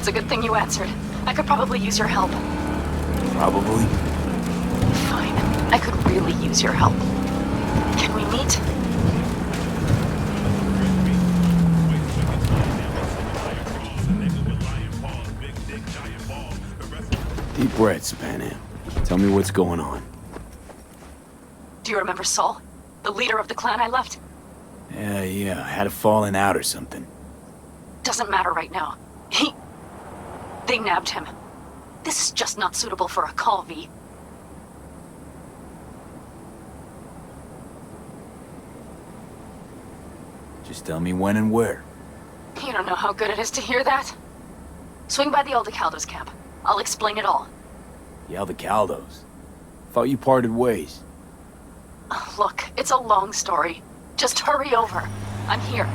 a good thing you answered. I could probably use your help. Probably. Fine. I could really use your help. Can we meet? Deep breaths, Panam. Tell me what's going on. Do you remember Saul? The leader of the clan I left? Yeah, had a falling out or something. Doesn't matter right now. They nabbed him. This is just not suitable for a call, V. Just tell me when and where. You don't know how good it is to hear that. Swing by the Aldecaldos camp. I'll explain it all. The Aldecaldos? Thought you parted ways. Look, it's a long story. Just hurry over. I'm here.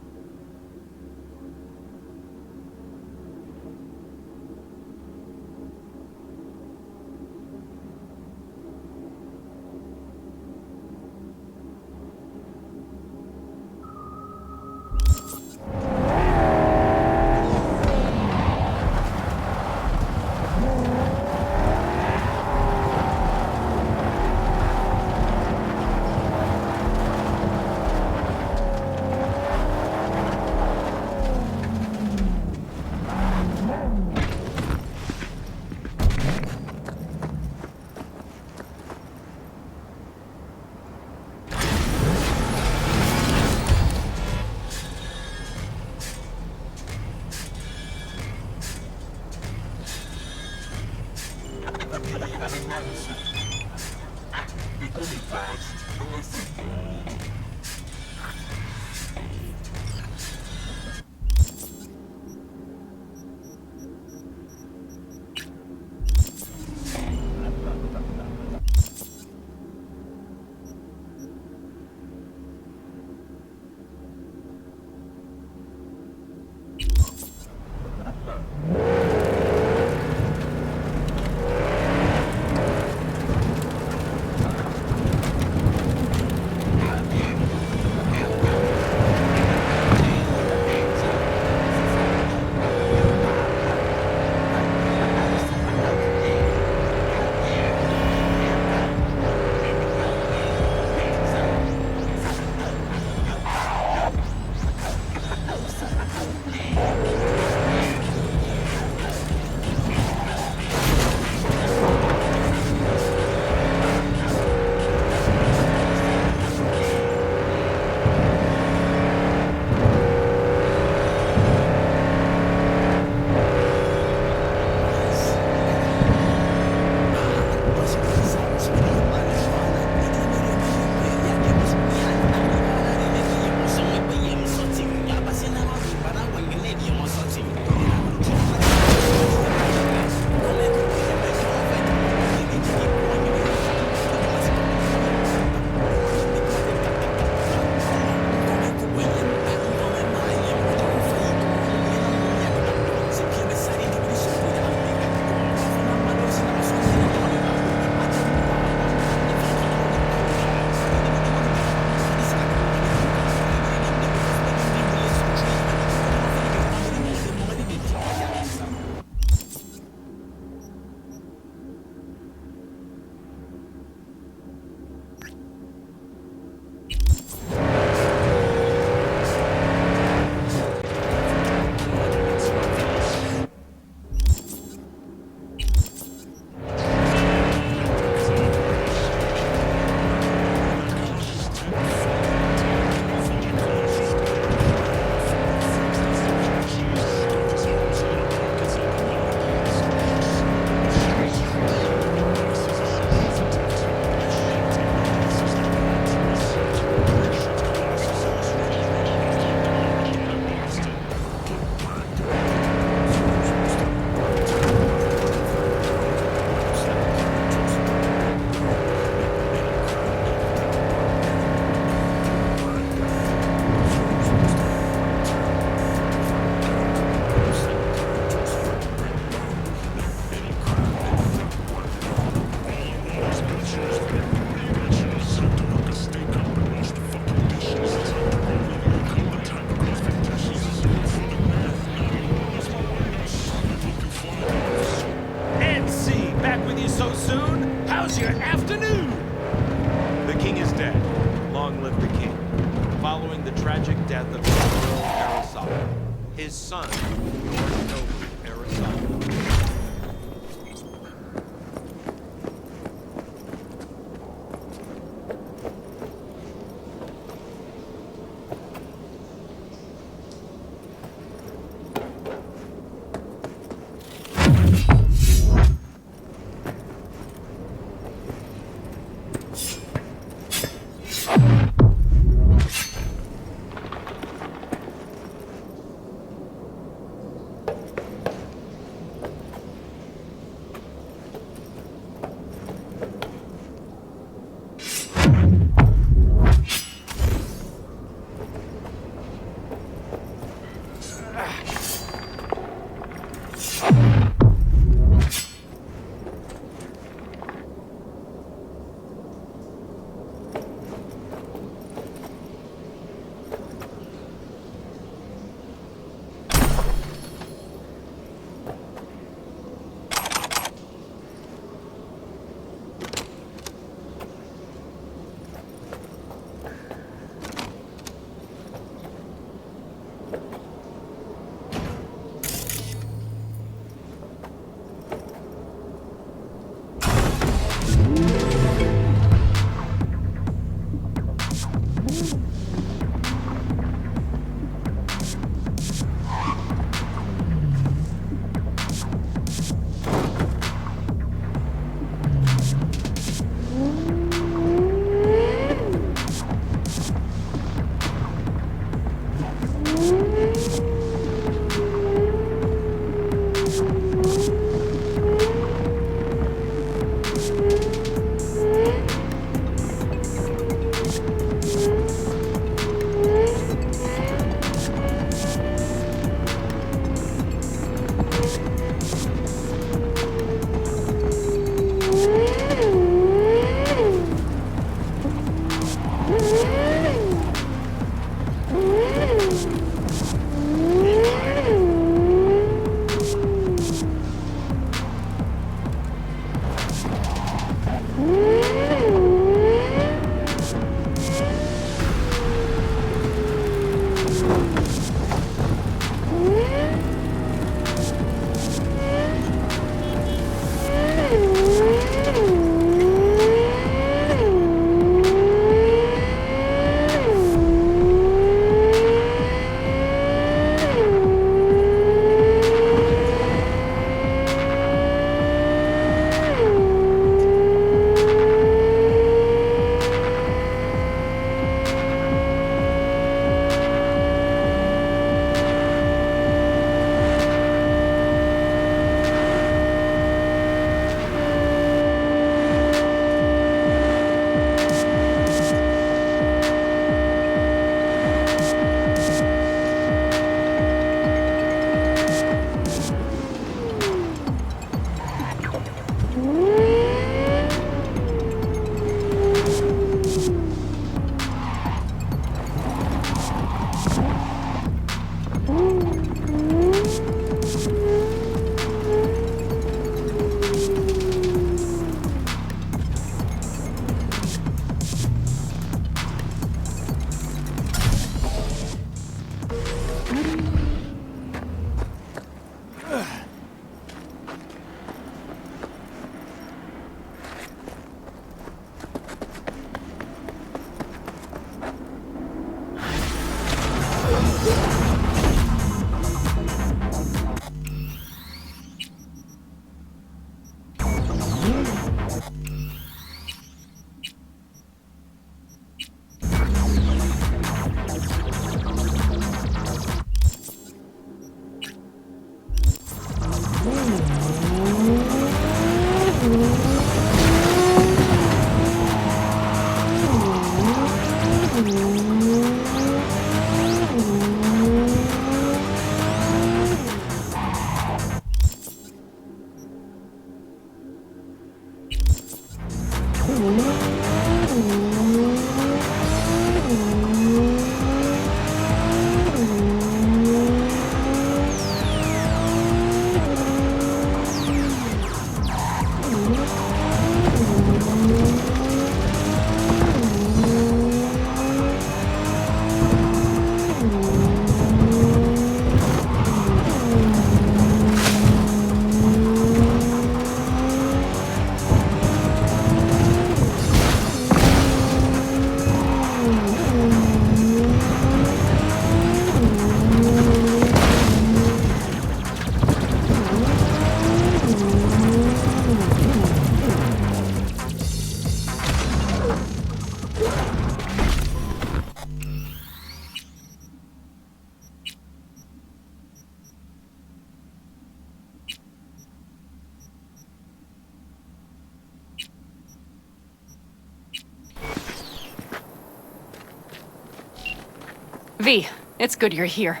V, it's good you're here.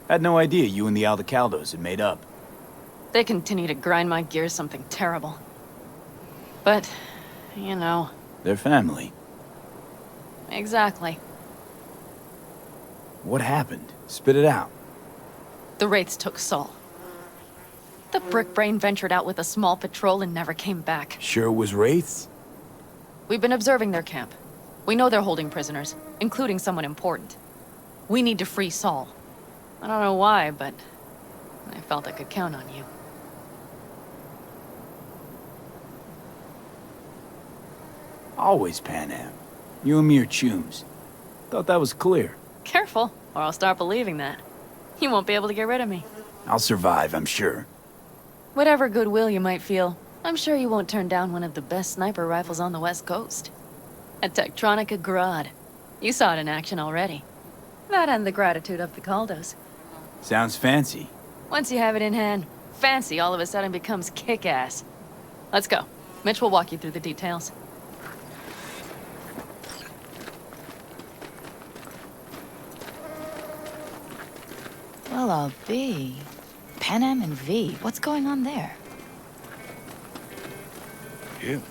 Had no idea you and the Aldecaldos had made up. They continue to grind my gears something terrible. But, you know... They're family. Exactly. What happened? Spit it out. The Wraiths took Saul. The Brickbrain ventured out with a small patrol and never came back. Sure it was Wraiths? We've been observing their camp. We know they're holding prisoners, including someone important. We need to free Saul. I don't know why, but I felt I could count on you. Always Panam. You and me are chums. Thought that was clear. Careful, or I'll start believing that. You won't be able to get rid of me. I'll survive, I'm sure. Whatever goodwill you might feel, I'm sure you won't turn down one of the best sniper rifles on the West Coast. A Tektronica Grad. You saw it in action already. That and the gratitude of the Caldos. Sounds fancy. Once you have it in hand, fancy all of a sudden becomes kick-ass. Let's go. Mitch will walk you through the details. Well, I'll be. Panam and V, what's going on there? Him?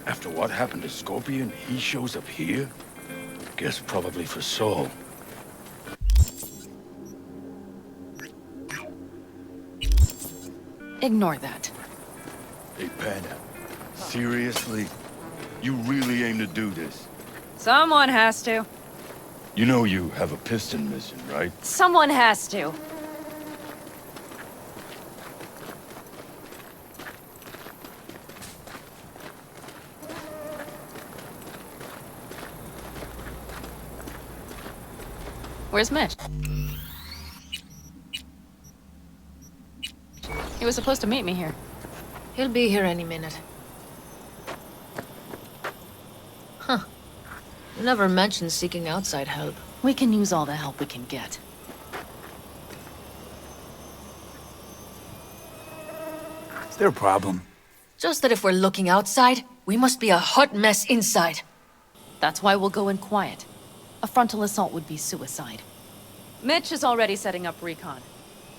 After what happened to Scorpion, he shows up here? Guess probably for Saul. Ignore that. Hey, Panam. Seriously? You really aim to do this? Someone has to. You know you have a piston mission, right? Someone has to. Where's Mitch? He was supposed to meet me here. He'll be here any minute. Huh. You never mentioned seeking outside help. We can use all the help we can get. Is there a problem? Just that if we're looking outside, we must be a hot mess inside. That's why we'll go in quiet. A frontal assault would be suicide. Mitch is already setting up recon.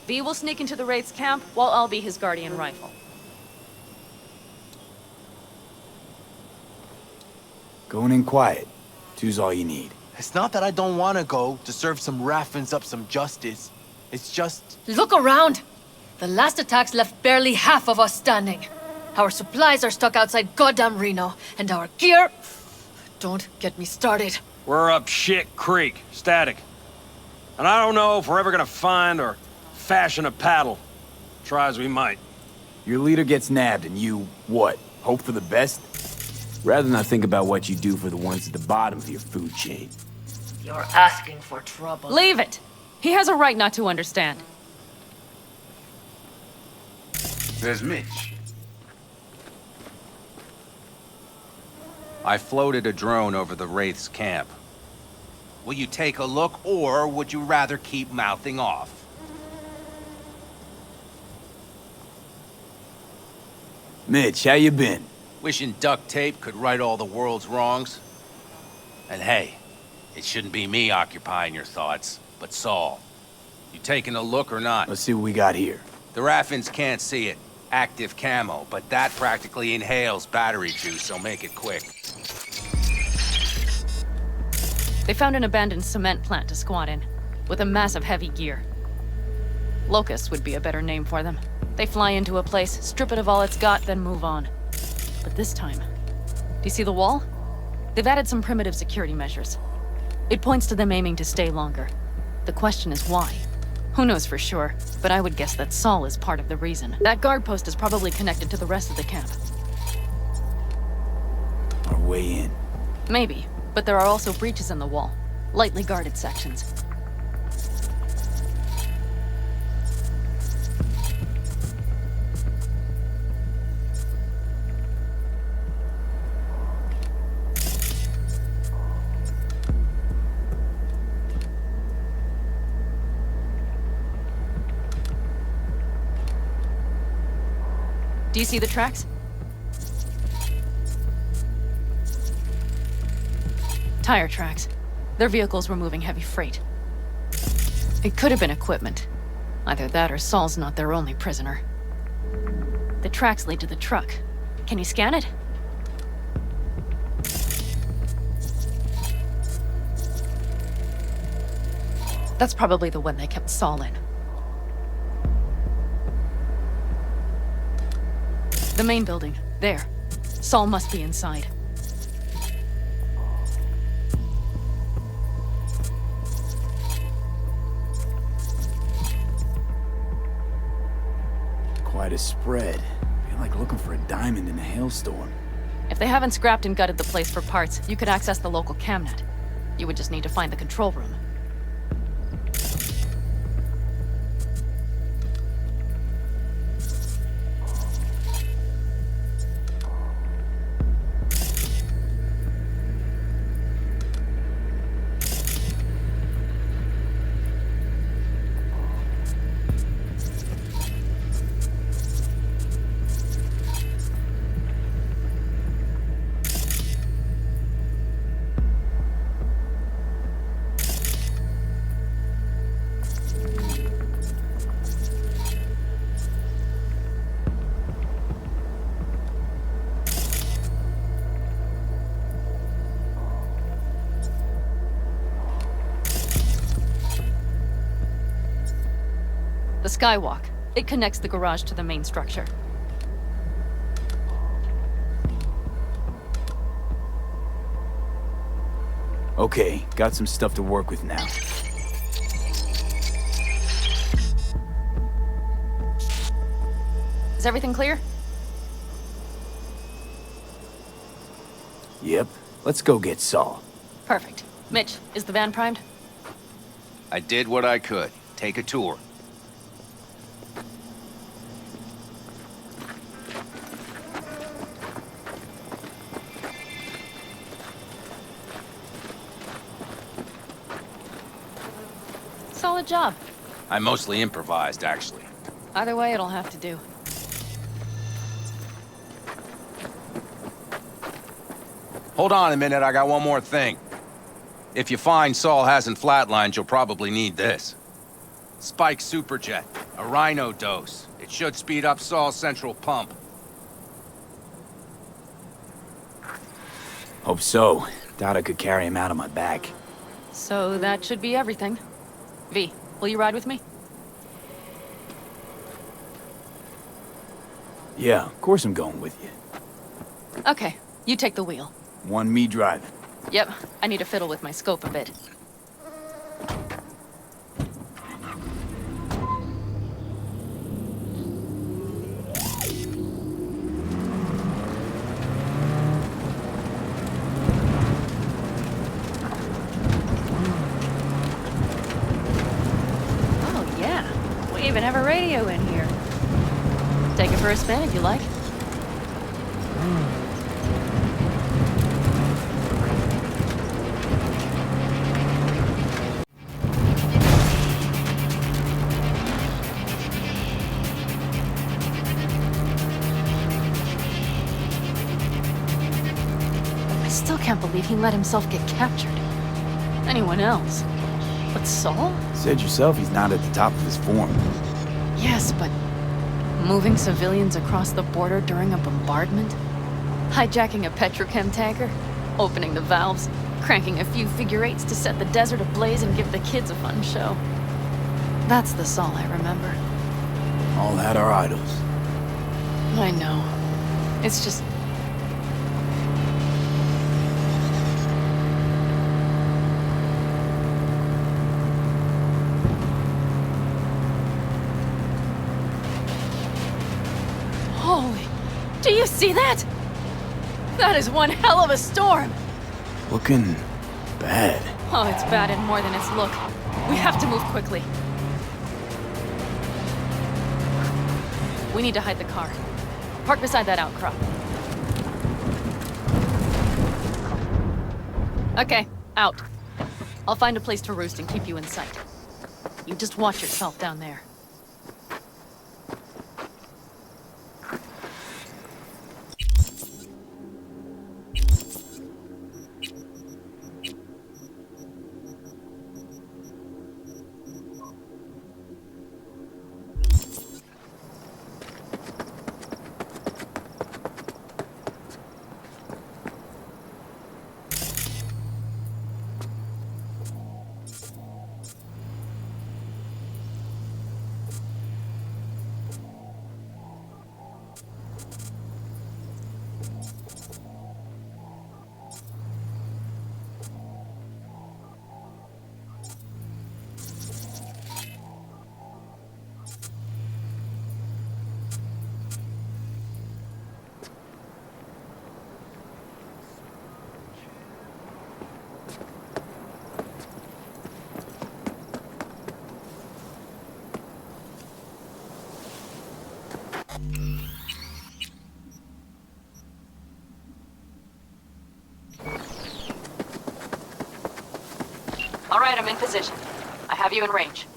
V will sneak into the Wraith's camp, while I'll be his guardian rifle. Going in quiet. Two's all you need. It's not that I don't want to go to serve some Raffins up some justice. It's just... Look around! The last attacks left barely half of us standing. Our supplies are stuck outside goddamn Reno, and our gear... Don't get me started. We're up shit creek, static. And I don't know if we're ever gonna find or fashion a paddle. Try as we might. Your leader gets nabbed and you, what, hope for the best? Rather not think about what you do for the ones at the bottom of your food chain. You're asking for trouble. Leave it! He has a right not to understand. There's Mitch. I floated a drone over the Wraith's camp. Will you take a look, or would you rather keep mouthing off? Mitch, how you been? Wishing duct tape could right all the world's wrongs? And hey, it shouldn't be me occupying your thoughts, but Saul. You taking a look or not? Let's see what we got here. The Raffins can't see it. Active camo, but that practically inhales battery juice, so make it quick. They found an abandoned cement plant to squat in, with a massive heavy gear. Locusts would be a better name for them. They fly into a place, strip it of all it's got, then move on. But this time... Do you see the wall? They've added some primitive security measures. It points to them aiming to stay longer. The question is why? Who knows for sure, but I would guess that Saul is part of the reason. That guard post is probably connected to the rest of the camp. Our way in. Maybe, but there are also breaches in the wall. Lightly guarded sections. Do you see the tracks? Tire tracks. Their vehicles were moving heavy freight. It could have been equipment. Either that or Saul's not their only prisoner. The tracks lead to the truck. Can you scan it? That's probably the one they kept Saul in. The main building. There. Saul must be inside. Quite a spread. Feel like looking for a diamond in a hailstorm. If they haven't scrapped and gutted the place for parts, you could access the local camnet. You would just need to find the control room. The skywalk. It connects the garage to the main structure. Okay, got some stuff to work with now. Is everything clear? Yep, let's go get Saul. Perfect. Mitch, is the van primed? I did what I could. Take a tour. Solid job. I mostly improvised, actually. Either way, it'll have to do. Hold on a minute, I got one more thing. If you find Saul hasn't flatlined, you'll probably need this. Spike Superjet, a Rhino dose. It should speed up Saul's central pump. Hope so. Doubt I could carry him out on my back. So that should be everything. V, will you ride with me? Yeah, of course I'm going with you. Okay, you take the wheel. One me driving. Yep, I need to fiddle with my scope a bit. Oh yeah, we even have a radio in here. Take it for a spin if you like. I still can't believe he let himself get captured. Anyone else? But Saul? Said yourself he's not at the top of his form. Yes, but moving civilians across the border during a bombardment? Hijacking a petrochem tanker? Opening the valves? Cranking a few figure eights to set the desert ablaze and give the kids a fun show? That's the Saul I remember. All had our idols. I know. It's just... Holy... Do you see that? That is one hell of a storm! Looking bad. Oh, it's bad and more than its look. We have to move quickly. We need to hide the car. Park beside that outcrop. Okay, out. I'll find a place to roost and keep you in sight. You just watch yourself down there. right, I'm in position. I have you in range.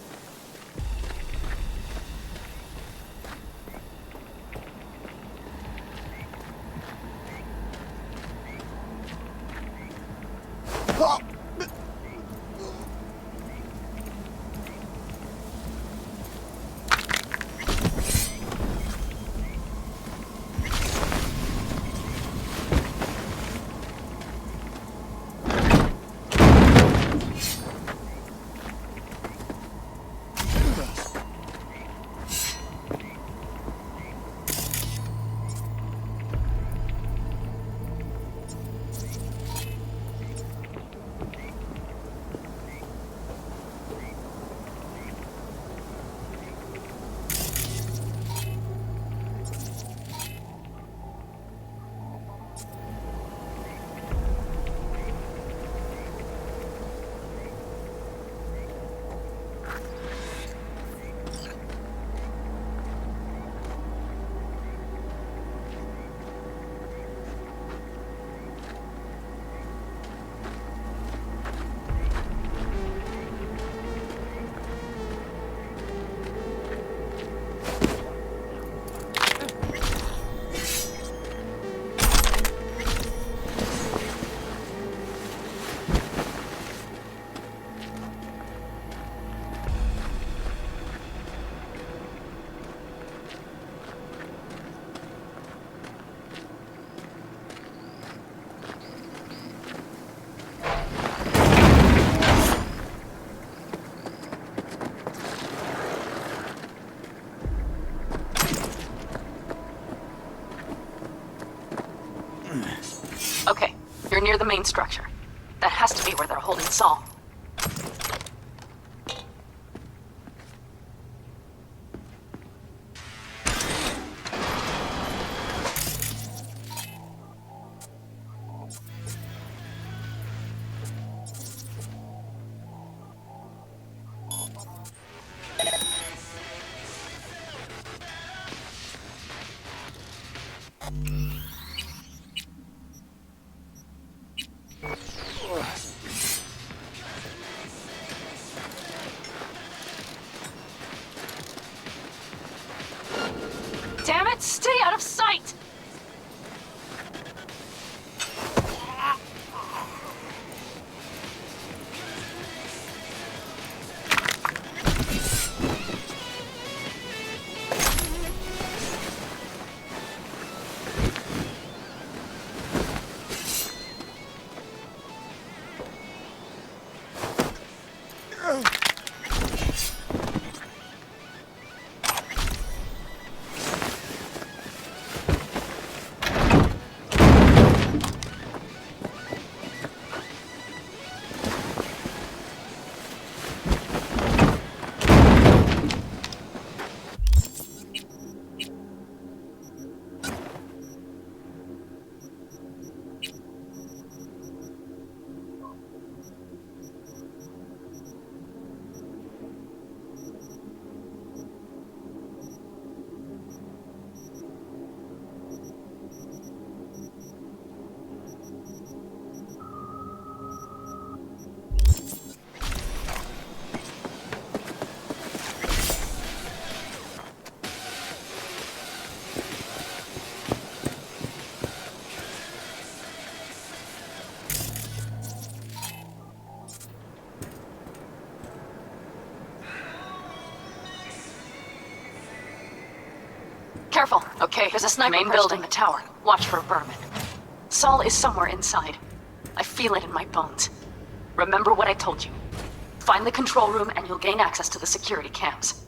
Okay, you're near the main structure. That has to be where they're holding Saul. Damn it, stay out of sight! Careful, okay? There's a sniper main building, the tower. Watch for vermin. Saul is somewhere inside. I feel it in my bones. Remember what I told you. Find the control room and you'll gain access to the security cams.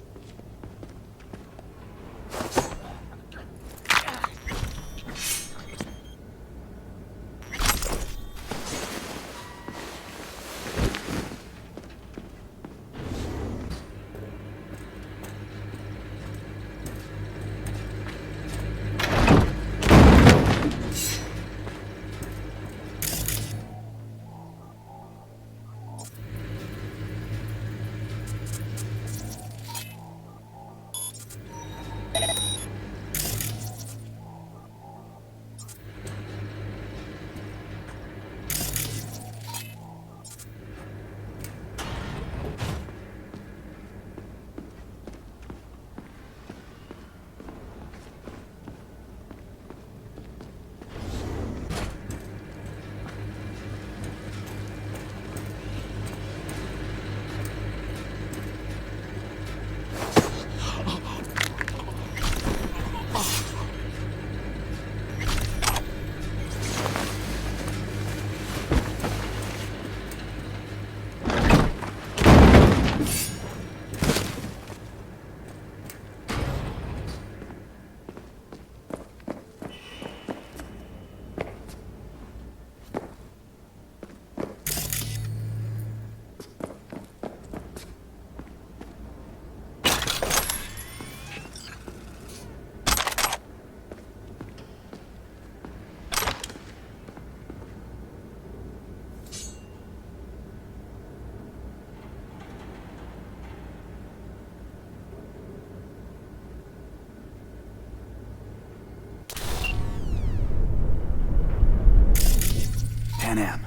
Panam.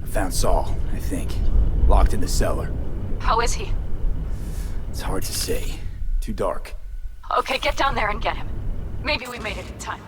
I found Saul, I think. Locked in the cellar. How is he? It's hard to say. Too dark. Okay, get down there and get him. Maybe we made it in time.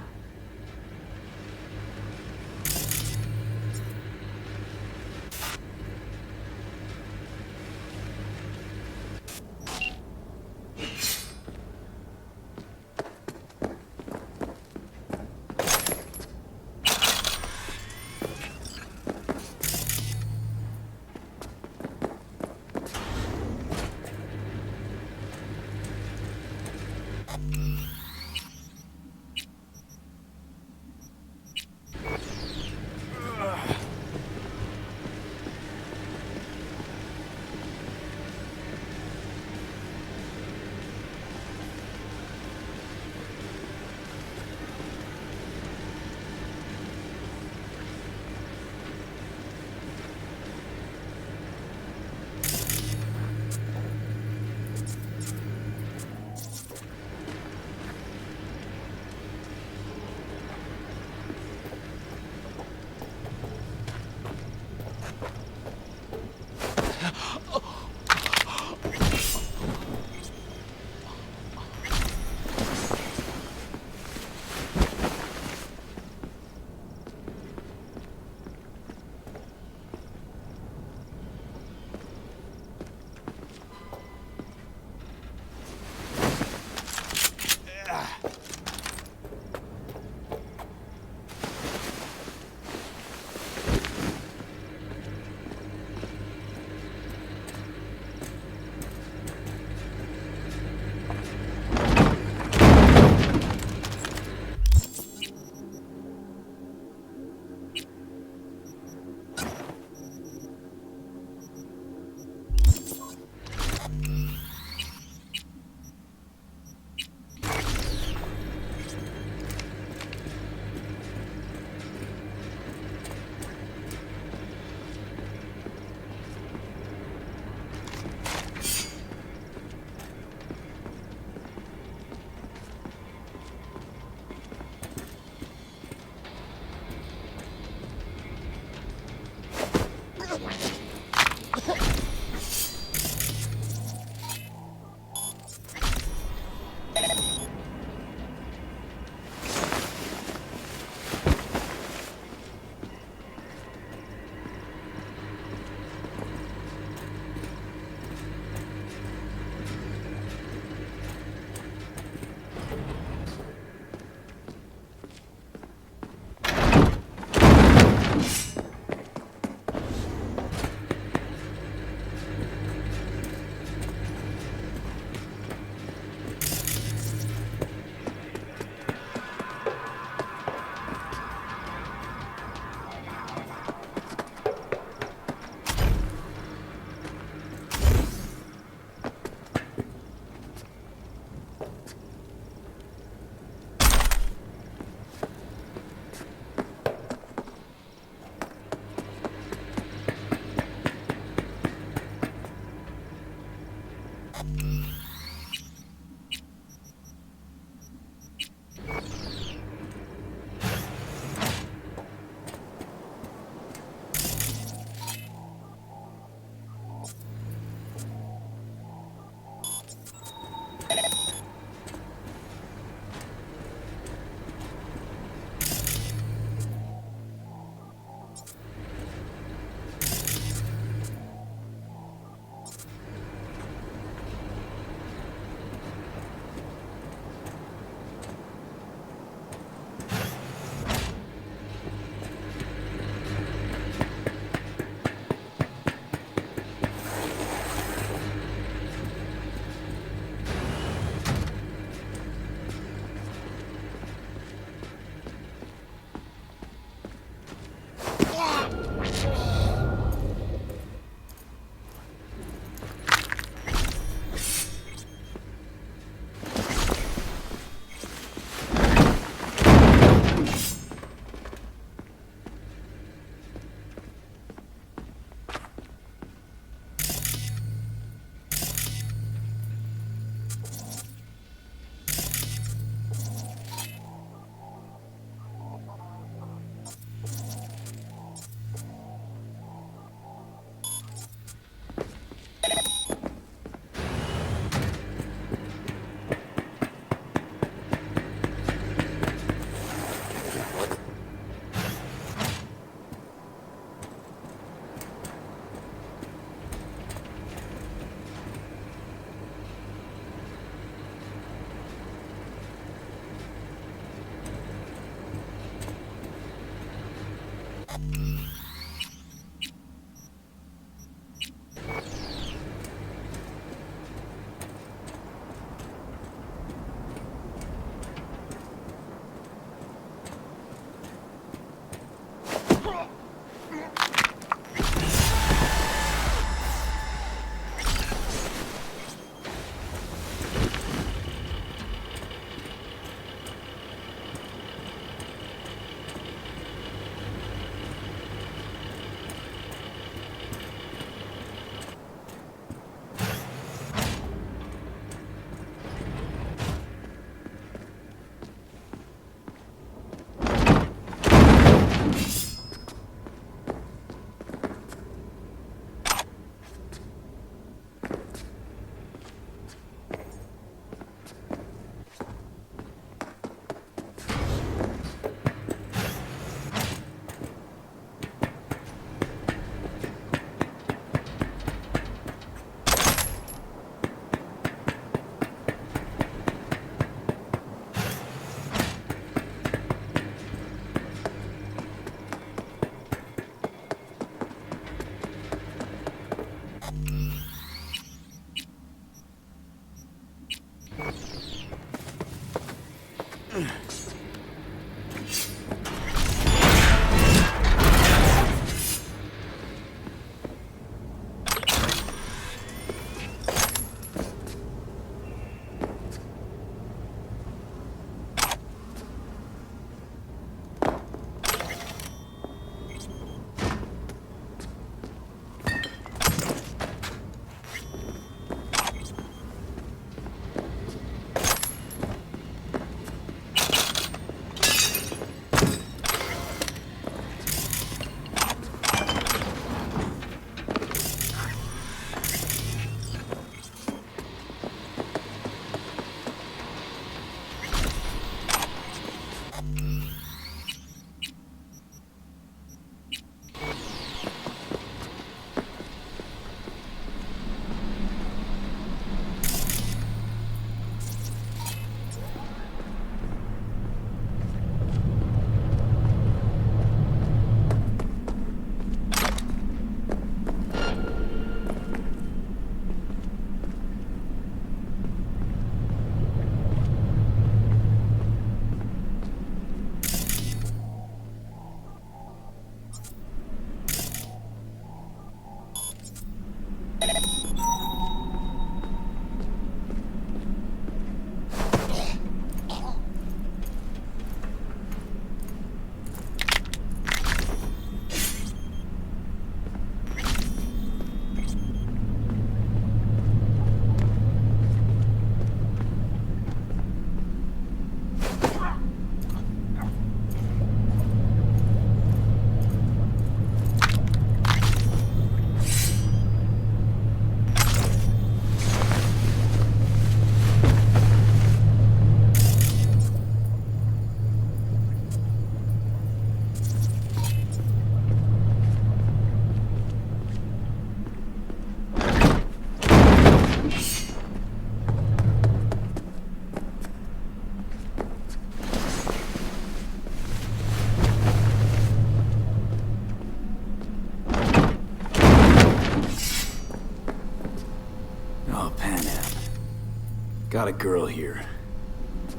Got a girl here.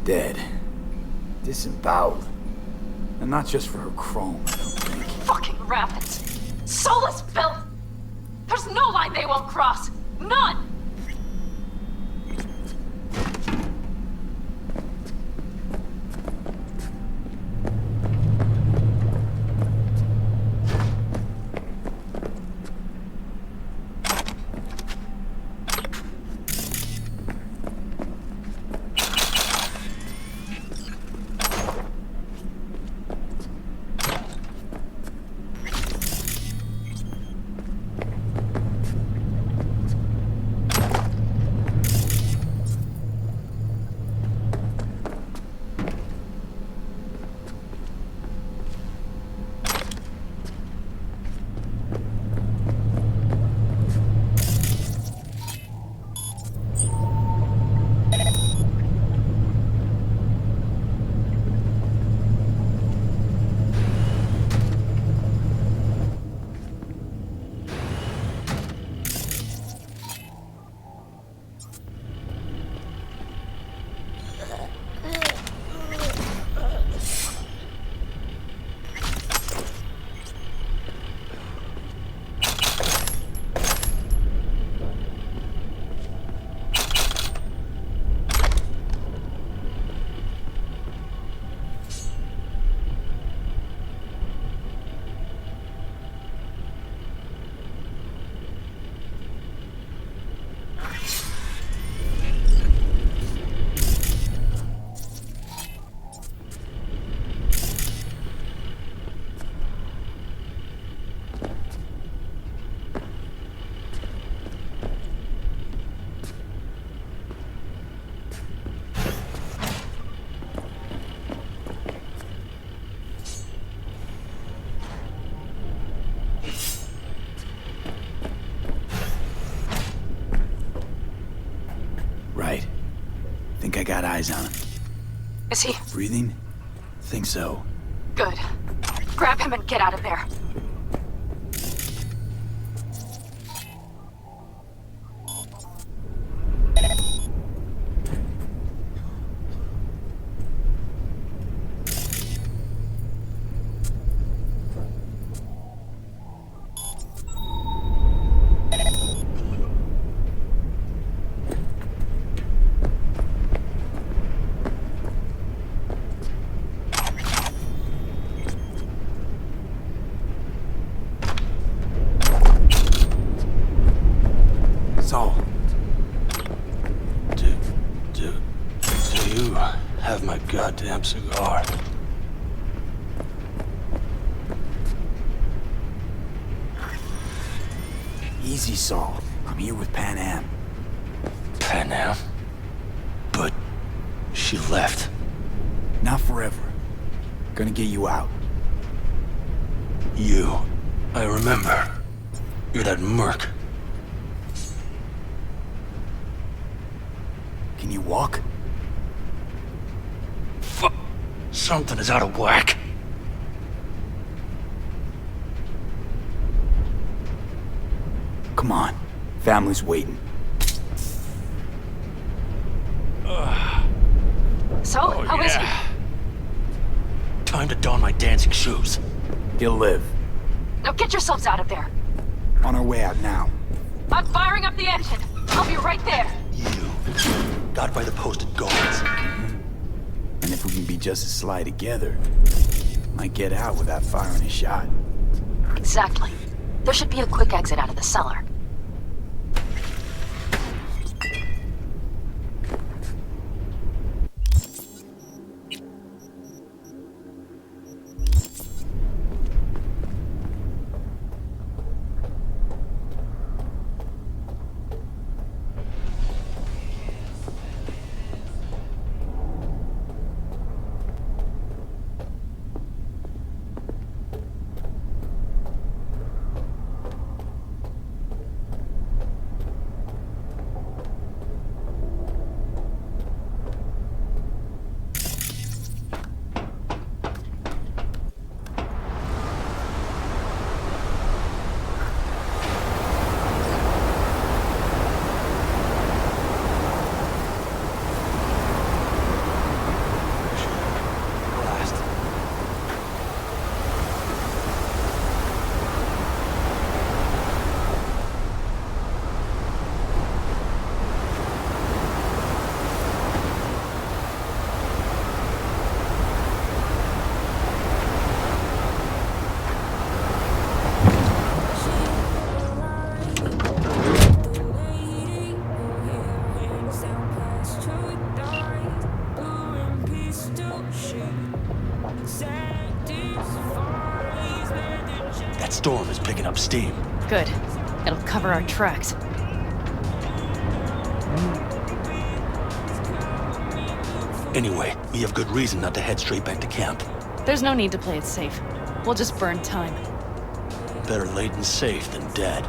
Dead. Disemboweled. And not just for her chrome, I don't think. Fucking rabbits! Soulless filth! There's no line they won't cross! None! Right. Think I got eyes on him. Is he? Breathing? Think so. Good. Grab him and get out of there. You have my goddamn cigar. Easy, Saul. I'm here with Pan Am. Pan Am? But she left. Not forever. Gonna get you out. You. I remember. You're that merc. Can you walk? Fuck. Something is out of whack. Come on. Family's waiting. So, how is he? Time to don my dancing shoes. He'll live. Now get yourselves out of there. On our way out now. I'm firing up the engine. I'll be right there. You. Got by the posted guards. And if we can be just as sly together, might get out without firing a shot. Exactly. There should be a quick exit out of the cellar. That storm is picking up steam. Good. It'll cover our tracks. Anyway, we have good reason not to head straight back to camp. There's no need to play it safe. We'll just burn time. Better late and safe than dead.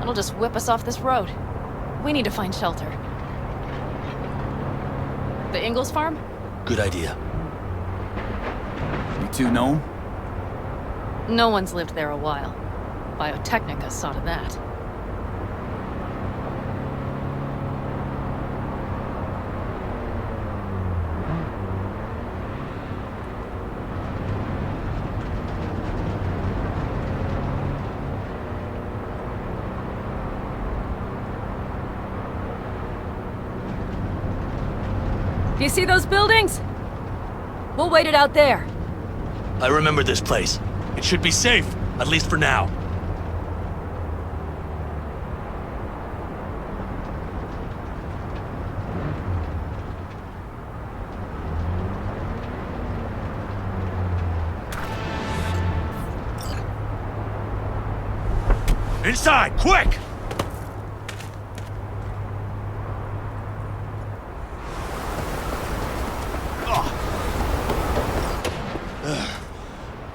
It'll just whip us off this road. We need to find shelter. The Ingalls farm? Good idea. You two know him? No one's lived there a while. Biotechnica saw to that. You see those buildings? We'll wait it out there. I remember this place. It should be safe, at least for now. Inside, quick!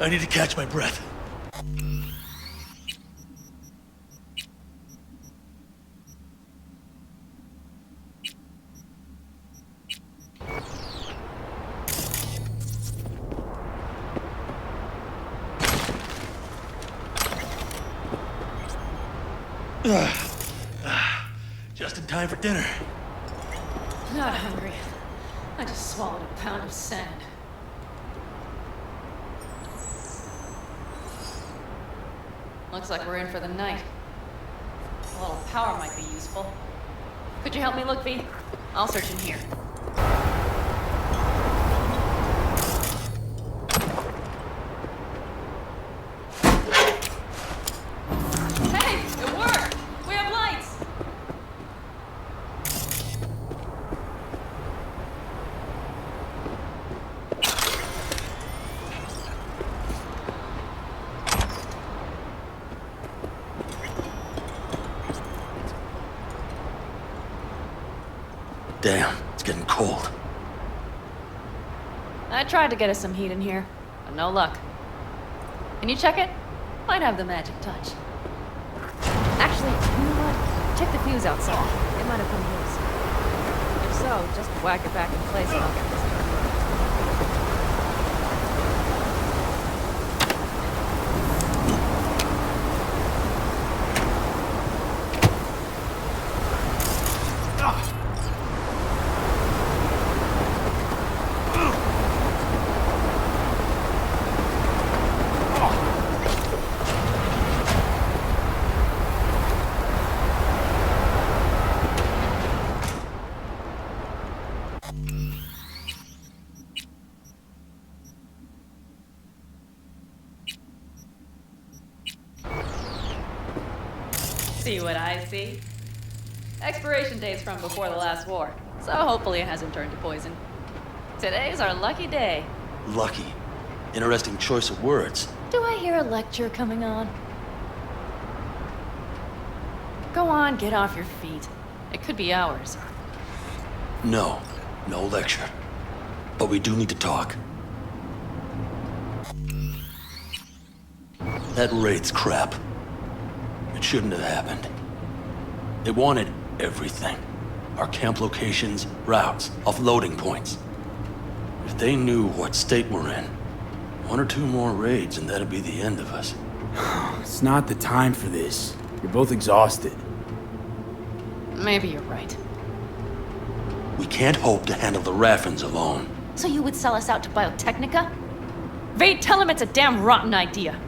I need to catch my breath. Just in time for dinner. Not hungry. I just swallowed a pound of sand. Looks like we're in for the night. A little power might be useful. Could you help me look, V? I'll search in here. Hey, it worked! We have lights! Damn, it's getting cold. I tried to get us some heat in here, but no luck. Can you check it? Might have the magic touch. Actually, you know what? Check the fuse outside. It might have come loose. If so, just whack it back in place and I'll get this turned on. See what I see? Expiration date's from before the last war, so hopefully it hasn't turned to poison. Today's our lucky day. Lucky. Interesting choice of words. Do I hear a lecture coming on? Go on, get off your feet. It could be hours. No, no lecture. But we do need to talk. That raid's crap. It shouldn't have happened. They wanted everything. Our camp locations, routes, offloading points. If they knew what state we're in, 1 or 2 more raids and that'd be the end of us. It's not the time for this. You're both exhausted. Maybe you're right. We can't hope to handle the Raffins alone. So you would sell us out to Biotechnica? Vade, tell him it's a damn rotten idea.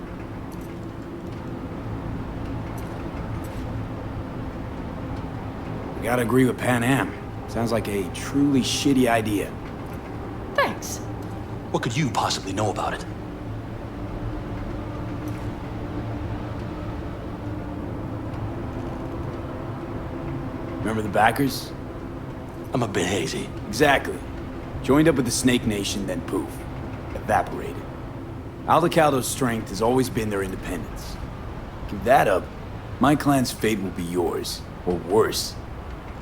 I gotta agree with Pan Am. Sounds like a truly shitty idea. Thanks. What could you possibly know about it? Remember the backers? I'm a bit hazy. Exactly. Joined up with the Snake Nation, then poof. Evaporated. Aldecaldo's strength has always been their independence. Give that up, my clan's fate will be yours. Or worse.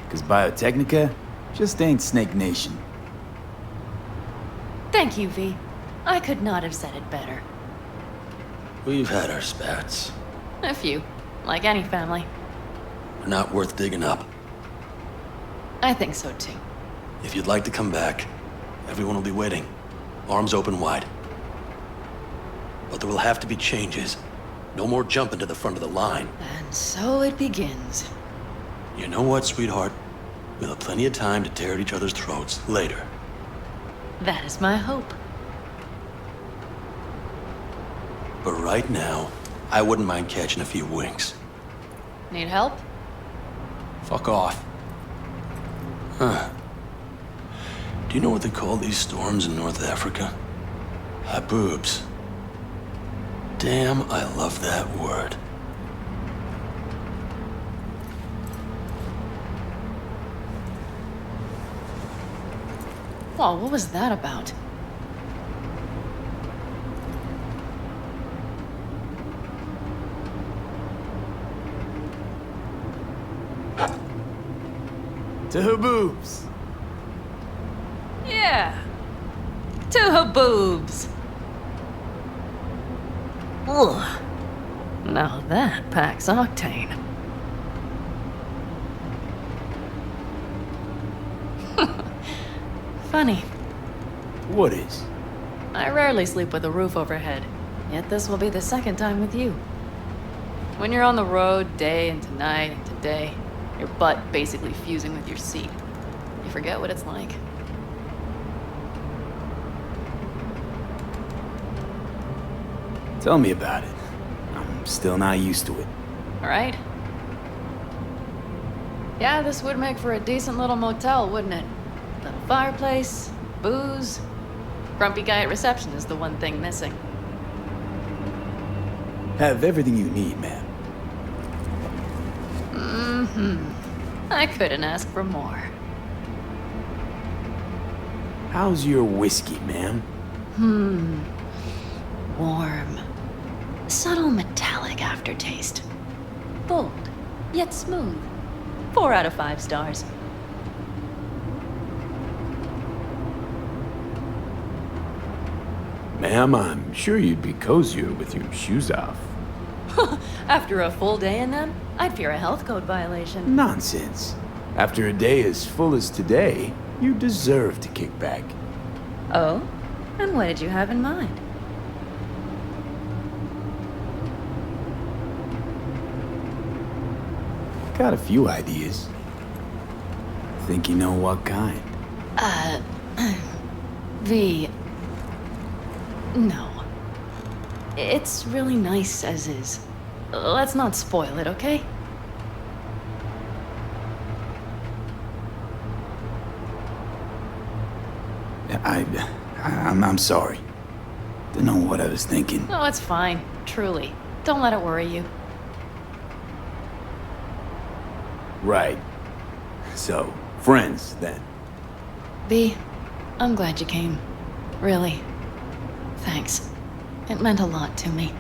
Because Biotechnica just ain't Snake Nation. Thank you, V. I could not have said it better. We've had our spats. A few. Like any family. They're not worth digging up. I think so too. If you'd like to come back, everyone will be waiting. Arms open wide. But there will have to be changes. No more jumping to the front of the line. And so it begins. You know what, sweetheart? We'll have plenty of time to tear at each other's throats later. That is my hope. But right now, I wouldn't mind catching a few winks. Need help? Fuck off. Huh. Do you know what they call these storms in North Africa? Haboobs. Damn, I love that word. Whoa, what was that about? To Haboobs! Yeah. To Haboobs. Ugh. Now that packs octane. Funny. What is? I rarely sleep with a roof overhead, yet this will be the second time with you. When you're on the road day into night into day, your butt basically fusing with your seat, you forget what it's like. Tell me about it. I'm still not used to it. All right? Yeah, this would make for a decent little motel, wouldn't it? Little fireplace, booze. Grumpy guy at reception is the one thing missing. Have everything you need, man. I couldn't ask for more. How's your whiskey, ma'am? Warm. Subtle metallic aftertaste. Bold, yet smooth. 4 out of 5 stars. Ma'am, I'm sure you'd be cozier with your shoes off. After a full day in them, I'd fear a health code violation. Nonsense. After a day as full as today, you deserve to kick back. Oh? And what did you have in mind? Got a few ideas. Think you know what kind? V. No. It's really nice as is. Let's not spoil it, okay? I'm sorry. Don't know what I was thinking. No, it's fine. Truly. Don't let it worry you. Right. So, friends, then. B, I'm glad you came. Really. Thanks. It meant a lot to me.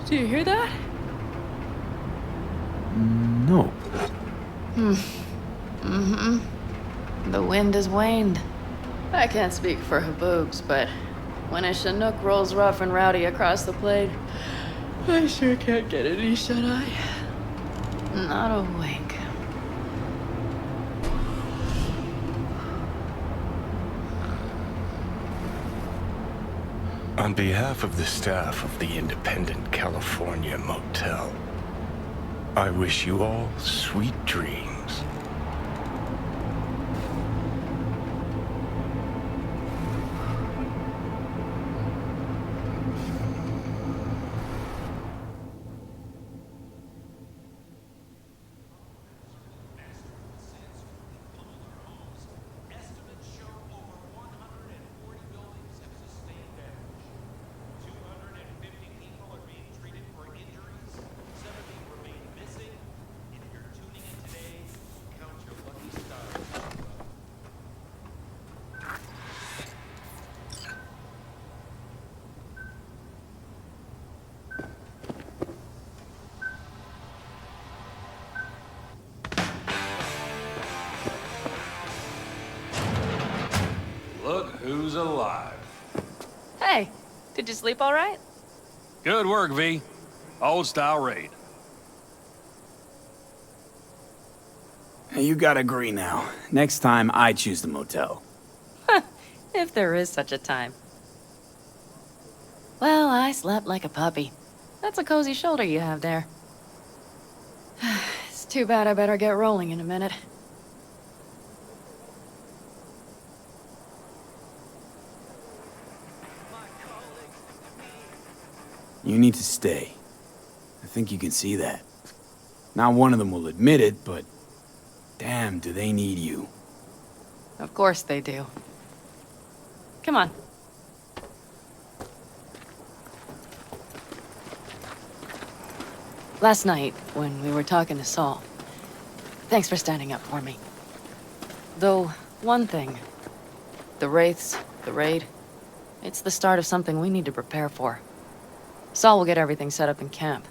Do you hear that? Nope. The wind has waned. I can't speak for Haboobs, but when a Chinook rolls rough and rowdy across the plain, I sure can't get any shut-eye. Not a wink. On behalf of the staff of the Independent California Motel, I wish you all sweet dreams. Look who's alive. Hey, did you sleep all right? Good work, V. Old style raid. Hey, you gotta agree now. Next time, I choose the motel. If there is such a time. Well, I slept like a puppy. That's a cozy shoulder you have there. It's too bad I better get rolling in a minute. You need to stay. I think you can see that. Not one of them will admit it, but damn, do they need you. Of course they do. Come on. Last night, when we were talking to Saul, thanks for standing up for me. Though, one thing. The Wraiths, the raid, it's the start of something we need to prepare for. Saul will get everything set up in camp.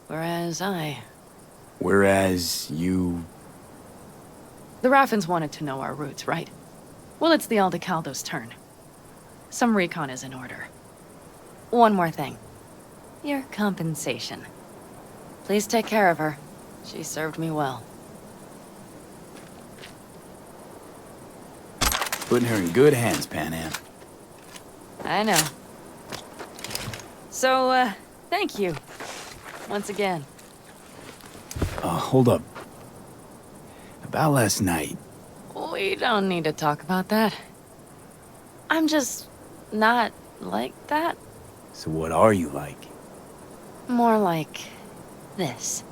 Whereas Whereas you... The Raffins wanted to know our routes, right? Well, it's the Aldecaldo's turn. Some recon is in order. One more thing. Your compensation. Please take care of her. She served me well. Putting her in good hands, Panam. I know. So, thank you. Once again. Hold up. About last night. We don't need to talk about that. I'm just not like that. So what are you like? More like this.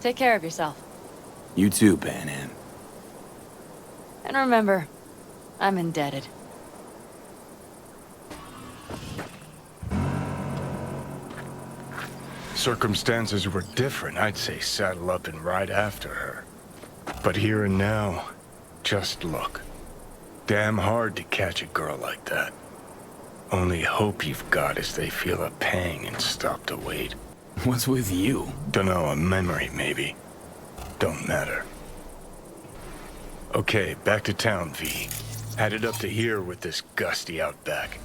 Take care of yourself. You too, Panam. And remember, I'm indebted. Circumstances were different, I'd say saddle up and ride after her. But here and now, just look. Damn hard to catch a girl like that. Only hope you've got is they feel a pang and stop to wait. What's with you? Dunno, a memory maybe. Don't matter. Okay, back to town, V. Headed up to here with this gusty outback.